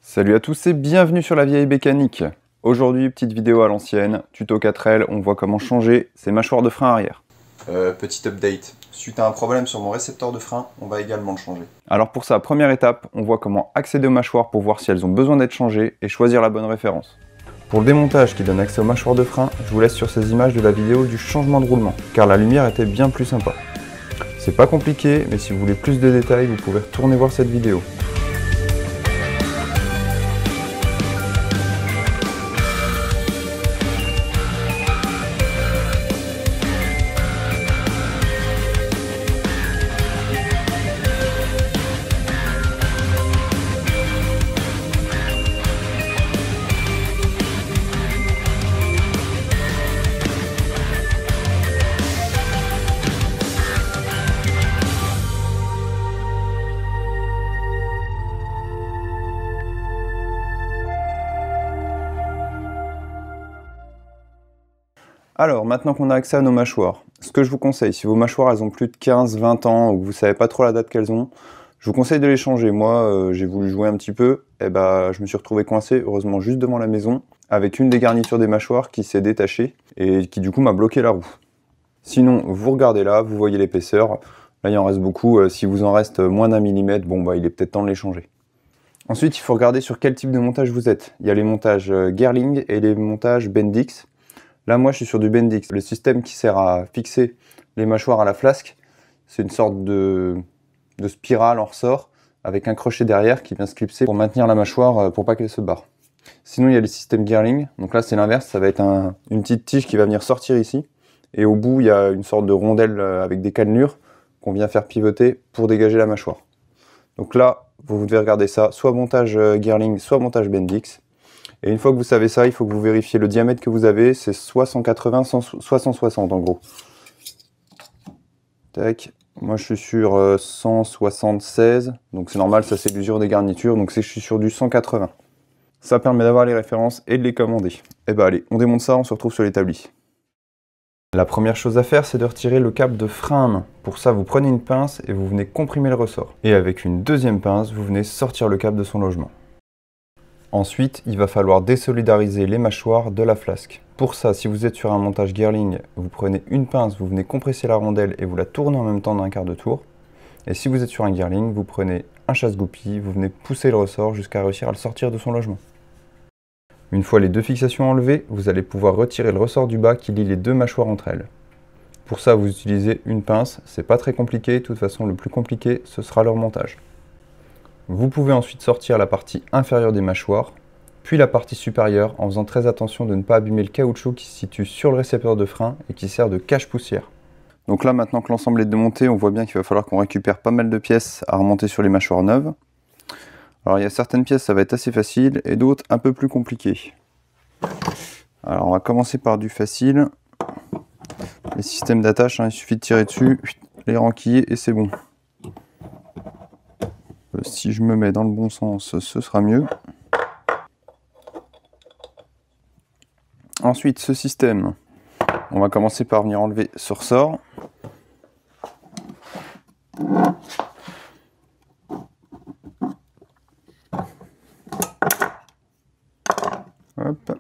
Salut à tous et bienvenue sur la vieille mécanique. Aujourd'hui, petite vidéo à l'ancienne, tuto 4L, on voit comment changer ses mâchoires de frein arrière. Petit update, suite à un problème sur mon récepteur de frein, on va également le changer. Alors pour ça, première étape, on voit comment accéder aux mâchoires pour voir si elles ont besoin d'être changées et choisir la bonne référence. Pour le démontage qui donne accès aux mâchoires de frein, je vous laisse sur ces images de la vidéo du changement de roulement, car la lumière était bien plus sympa. C'est pas compliqué, mais si vous voulez plus de détails, vous pouvez retourner voir cette vidéo. Alors, maintenant qu'on a accès à nos mâchoires, ce que je vous conseille, si vos mâchoires elles ont plus de 15-20 ans ou que vous savez pas trop la date qu'elles ont, je vous conseille de les changer. Moi, j'ai voulu jouer un petit peu, et je me suis retrouvé coincé, heureusement juste devant la maison, avec une des garnitures des mâchoires qui s'est détachée et qui du coup m'a bloqué la roue. Sinon, vous regardez là, vous voyez l'épaisseur, là il en reste beaucoup, si vous en reste moins d'un millimètre, il est peut-être temps de les changer. Ensuite, il faut regarder sur quel type de montage vous êtes. Il y a les montages Girling et les montages Bendix. Là, moi, je suis sur du Bendix. Le système qui sert à fixer les mâchoires à la flasque, c'est une sorte de spirale en ressort avec un crochet derrière qui vient se clipser pour maintenir la mâchoire pour pas qu'elle se barre. Sinon, il y a le système Girling. Donc là, c'est l'inverse. Ça va être une petite tige qui va venir sortir ici. Et au bout, il y a une sorte de rondelle avec des cannelures qu'on vient faire pivoter pour dégager la mâchoire. Donc là, vous devez regarder ça. Soit montage Girling, soit montage Bendix. Et une fois que vous savez ça, il faut que vous vérifiez le diamètre que vous avez, c'est soit 180, soit 160 en gros. Tac. Moi je suis sur 176, donc c'est normal, ça c'est l'usure des garnitures, donc je suis sur du 180. Ça permet d'avoir les références et de les commander. Et allez, on démonte ça, on se retrouve sur l'établi. La première chose à faire, c'est de retirer le câble de frein à main. Pour ça, vous prenez une pince et vous venez comprimer le ressort. Et avec une deuxième pince, vous venez sortir le câble de son logement. Ensuite, il va falloir désolidariser les mâchoires de la flasque. Pour ça, si vous êtes sur un montage Girling, vous prenez une pince, vous venez compresser la rondelle et vous la tournez en même temps d'un quart de tour. Et si vous êtes sur un Girling, vous prenez un chasse-goupille, vous venez pousser le ressort jusqu'à réussir à le sortir de son logement. Une fois les deux fixations enlevées, vous allez pouvoir retirer le ressort du bas qui lie les deux mâchoires entre elles. Pour ça, vous utilisez une pince, c'est pas très compliqué, de toute façon le plus compliqué, ce sera leur montage. Vous pouvez ensuite sortir la partie inférieure des mâchoires, puis la partie supérieure en faisant très attention de ne pas abîmer le caoutchouc qui se situe sur le récepteur de frein et qui sert de cache-poussière. Donc là, maintenant que l'ensemble est démonté, on voit bien qu'il va falloir qu'on récupère pas mal de pièces à remonter sur les mâchoires neuves. Alors il y a certaines pièces, ça va être assez facile, et d'autres un peu plus compliquées. Alors on va commencer par du facile. Les systèmes d'attache, il suffit de tirer dessus, les renquiller et c'est bon. Si je me mets dans le bon sens, ce sera mieux. Ensuite, ce système, on va commencer par venir enlever ce ressort. Hop.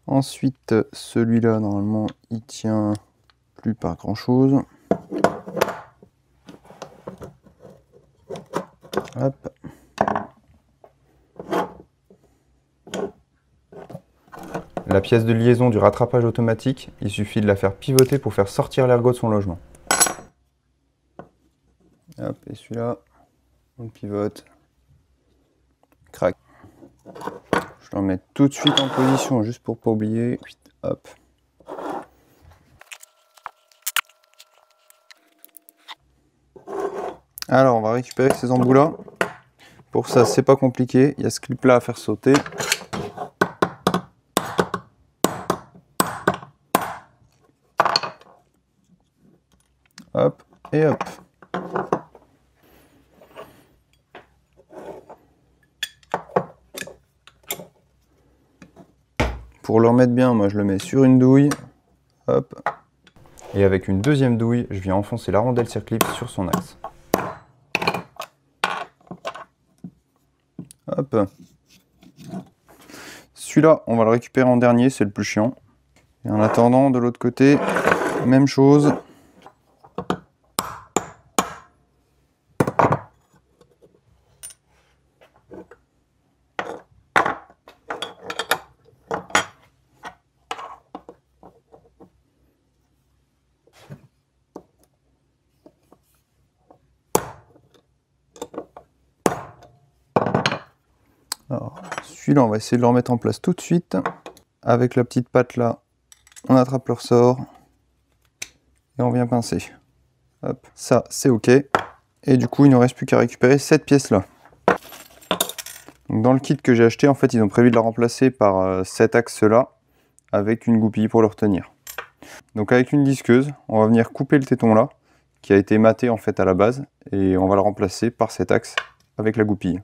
Ensuite, celui-là, normalement, il tient plus par grand-chose. Hop. La pièce de liaison du rattrapage automatique, il suffit de la faire pivoter pour faire sortir l'ergot de son logement. Hop, et celui-là, on le pivote. Crac. Je le remets tout de suite en position, juste pour pas oublier. Hop. Alors, on va récupérer ces embouts-là. Pour ça, c'est pas compliqué. Il y a ce clip-là à faire sauter. Hop, et hop. Pour le remettre bien, moi je le mets sur une douille. Hop. Et avec une deuxième douille, je viens enfoncer la rondelle circlip sur son axe. Hop. Celui-là, on va le récupérer en dernier, c'est le plus chiant. Et en attendant, de l'autre côté, même chose. Alors, celui-là, on va essayer de le remettre en place tout de suite. Avec la petite patte là, on attrape le ressort et on vient pincer. Hop, ça c'est ok. Et du coup, il ne nous reste plus qu'à récupérer cette pièce là. Donc, dans le kit que j'ai acheté, en fait, ils ont prévu de la remplacer par cet axe là avec une goupille pour le retenir. Donc avec une disqueuse, on va venir couper le téton là, qui a été maté en fait à la base, et on va le remplacer par cet axe avec la goupille.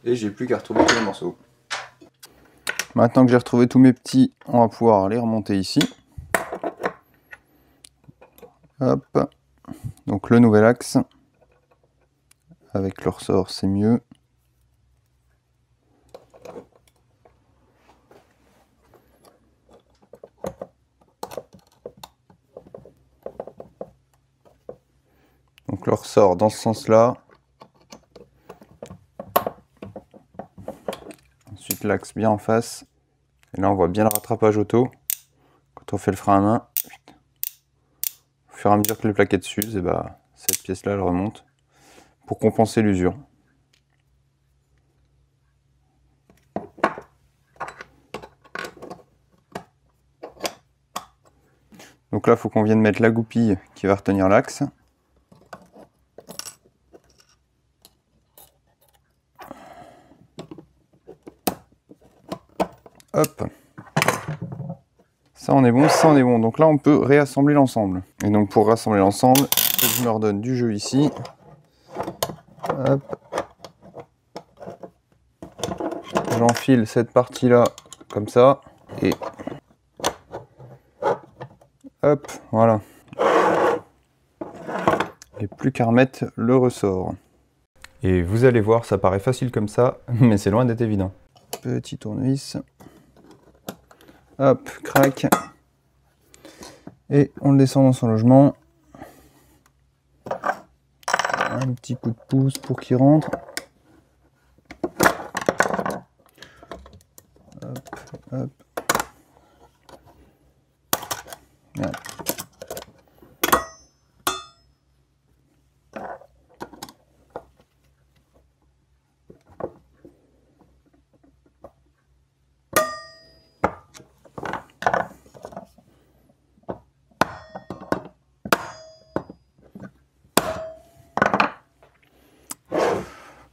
Et j'ai plus qu'à retrouver tous les morceaux. Maintenant que j'ai retrouvé tous mes petits, on va pouvoir les remonter ici. Hop. Donc le nouvel axe. Avec le ressort, c'est mieux. Donc le ressort dans ce sens-là. Ensuite l'axe bien en face. Et là on voit bien le rattrapage auto. Quand on fait le frein à main. Au fur et à mesure que les plaquettes s'usent, et bah, cette pièce-là elle remonte. Pour compenser l'usure. Donc là il faut qu'on vienne mettre la goupille qui va retenir l'axe. Hop. Ça on est bon, ça on est bon. Donc là on peut réassembler l'ensemble. Et donc pour rassembler l'ensemble, je me redonne du jeu ici. Hop. J'enfile cette partie là comme ça. Et hop, voilà. Et plus qu'à remettre le ressort. Et vous allez voir, ça paraît facile comme ça, mais c'est loin d'être évident. Petit tournevis. Hop, crac. Et on le descend dans son logement. Un petit coup de pouce pour qu'il rentre. Hop, hop. Voilà.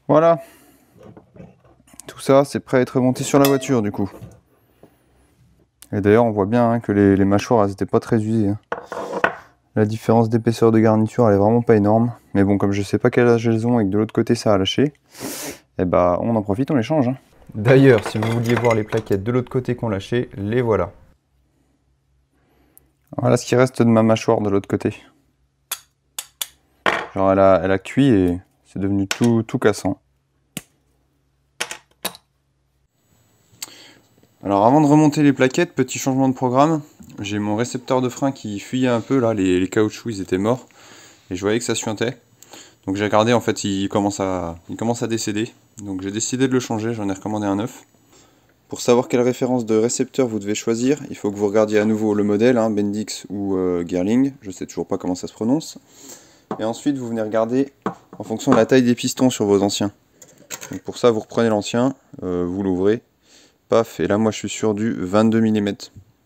Voilà, tout ça c'est prêt à être monté sur la voiture du coup. Et d'ailleurs on voit bien hein, que les mâchoires elles étaient pas très usées. Hein. La différence d'épaisseur de garniture elle est vraiment pas énorme. Mais bon, comme je sais pas quel âge elles ont et que de l'autre côté ça a lâché, et bah on en profite, on les change. Hein. D'ailleurs, si vous vouliez voir les plaquettes de l'autre côté qu'on lâché, les voilà. Voilà ce qui reste de ma mâchoire de l'autre côté. Genre elle a cuit et c'est devenu tout cassant. Alors avant de remonter les plaquettes, petit changement de programme. J'ai mon récepteur de frein qui fuyait un peu là, les caoutchoucs ils étaient morts. Et je voyais que ça suintait. Donc j'ai regardé, en fait il commence à décéder. Donc j'ai décidé de le changer, j'en ai recommandé un neuf. Pour savoir quelle référence de récepteur vous devez choisir, il faut que vous regardiez à nouveau le modèle, hein, Bendix ou Girling. Je sais toujours pas comment ça se prononce. Et ensuite vous venez regarder en fonction de la taille des pistons sur vos anciens. Donc pour ça vous reprenez l'ancien, vous l'ouvrez, paf, et là moi je suis sur du 22 mm.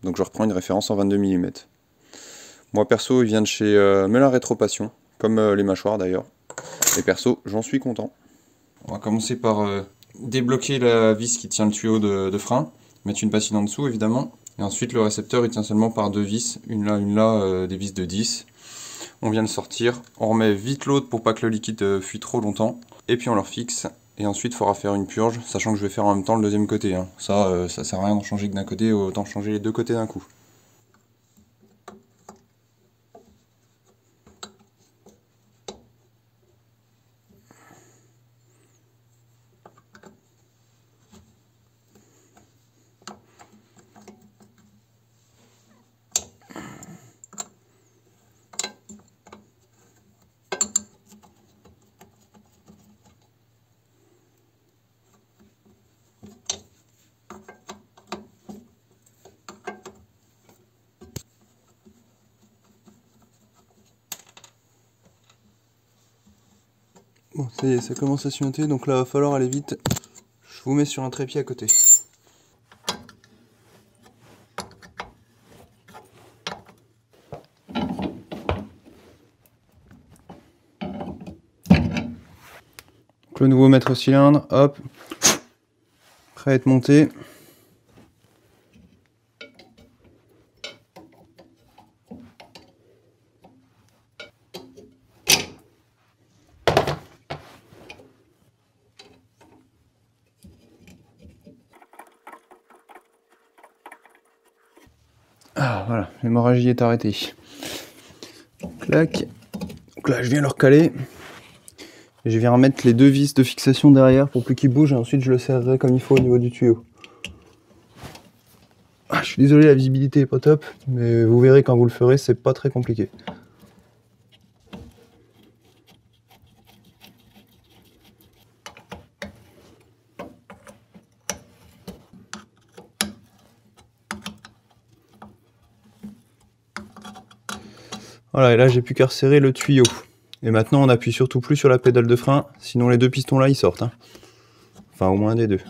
Donc je reprends une référence en 22 mm. Moi perso il vient de chez Melin Rétro Passion, comme les mâchoires d'ailleurs. Et perso j'en suis content. On va commencer par débloquer la vis qui tient le tuyau de frein, mettre une patine en dessous évidemment. Et ensuite le récepteur il tient seulement par deux vis, une là, des vis de 10. On vient de sortir, on remet vite l'autre pour pas que le liquide fuit trop longtemps, et puis on leur fixe, et ensuite il faudra faire une purge, sachant que je vais faire en même temps le deuxième côté. Hein. Ça sert à rien d'en changer que d'un côté, autant changer les deux côtés d'un coup. Bon, ça y est, ça commence à suinter, donc là, il va falloir aller vite. Je vous mets sur un trépied à côté. Donc, le nouveau mètre cylindre, hop, prêt à être monté. Ah voilà, l'hémorragie est arrêtée. Clac. Donc là je viens le recaler. Et je viens remettre les deux vis de fixation derrière pour plus qu'il bouge et ensuite je le serrerai comme il faut au niveau du tuyau. Ah, je suis désolé, la visibilité est pas top, mais vous verrez quand vous le ferez, c'est pas très compliqué. Voilà, et là j'ai plus qu'à resserrer le tuyau. Et maintenant on appuie surtout plus sur la pédale de frein, sinon les deux pistons là ils sortent. Hein. Enfin au moins un des deux.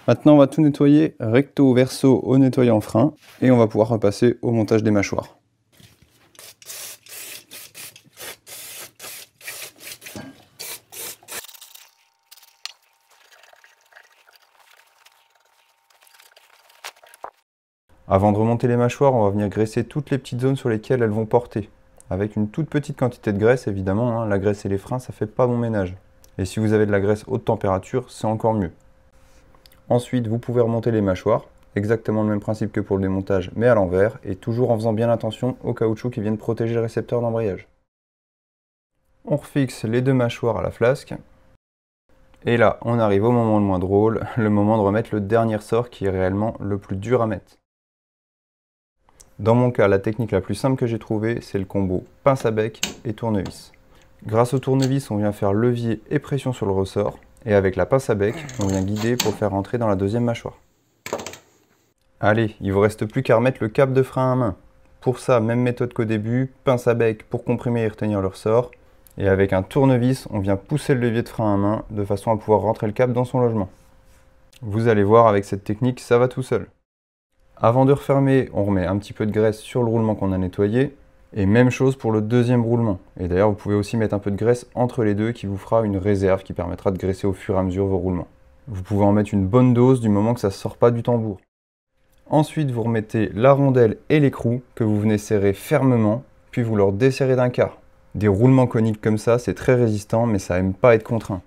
Maintenant on va tout nettoyer recto verso au nettoyant frein et on va pouvoir repasser au montage des mâchoires. Avant de remonter les mâchoires, on va venir graisser toutes les petites zones sur lesquelles elles vont porter. Avec une toute petite quantité de graisse, évidemment, hein, la graisse et les freins, ça fait pas bon ménage. Et si vous avez de la graisse haute température, c'est encore mieux. Ensuite, vous pouvez remonter les mâchoires, exactement le même principe que pour le démontage, mais à l'envers, et toujours en faisant bien attention aux caoutchoucs qui viennent protéger le récepteur d'embrayage. On refixe les deux mâchoires à la flasque. Et là, on arrive au moment le moins drôle, le moment de remettre le dernier ressort qui est réellement le plus dur à mettre. Dans mon cas, la technique la plus simple que j'ai trouvée, c'est le combo pince à bec et tournevis. Grâce au tournevis, on vient faire levier et pression sur le ressort, et avec la pince à bec, on vient guider pour faire rentrer dans la deuxième mâchoire. Allez, il vous reste plus qu'à remettre le cap de frein à main. Pour ça, même méthode qu'au début, pince à bec pour comprimer et retenir le ressort, et avec un tournevis, on vient pousser le levier de frein à main de façon à pouvoir rentrer le cap dans son logement. Vous allez voir, avec cette technique, ça va tout seul. Avant de refermer, on remet un petit peu de graisse sur le roulement qu'on a nettoyé. Et même chose pour le deuxième roulement. Et d'ailleurs, vous pouvez aussi mettre un peu de graisse entre les deux qui vous fera une réserve qui permettra de graisser au fur et à mesure vos roulements. Vous pouvez en mettre une bonne dose du moment que ça ne sort pas du tambour. Ensuite, vous remettez la rondelle et l'écrou que vous venez serrer fermement, puis vous leur desserrez d'un quart. Des roulements coniques comme ça, c'est très résistant, mais ça n'aime pas être contraint.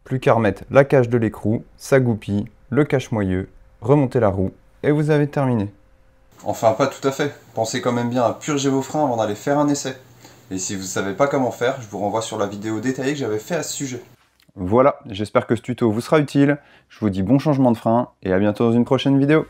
Plus qu'à remettre la cage de l'écrou, sa goupille, le cache-moyeu, remonter la roue, et vous avez terminé. Enfin, pas tout à fait. Pensez quand même bien à purger vos freins avant d'aller faire un essai. Et si vous ne savez pas comment faire, je vous renvoie sur la vidéo détaillée que j'avais fait à ce sujet. Voilà, j'espère que ce tuto vous sera utile. Je vous dis bon changement de frein et à bientôt dans une prochaine vidéo.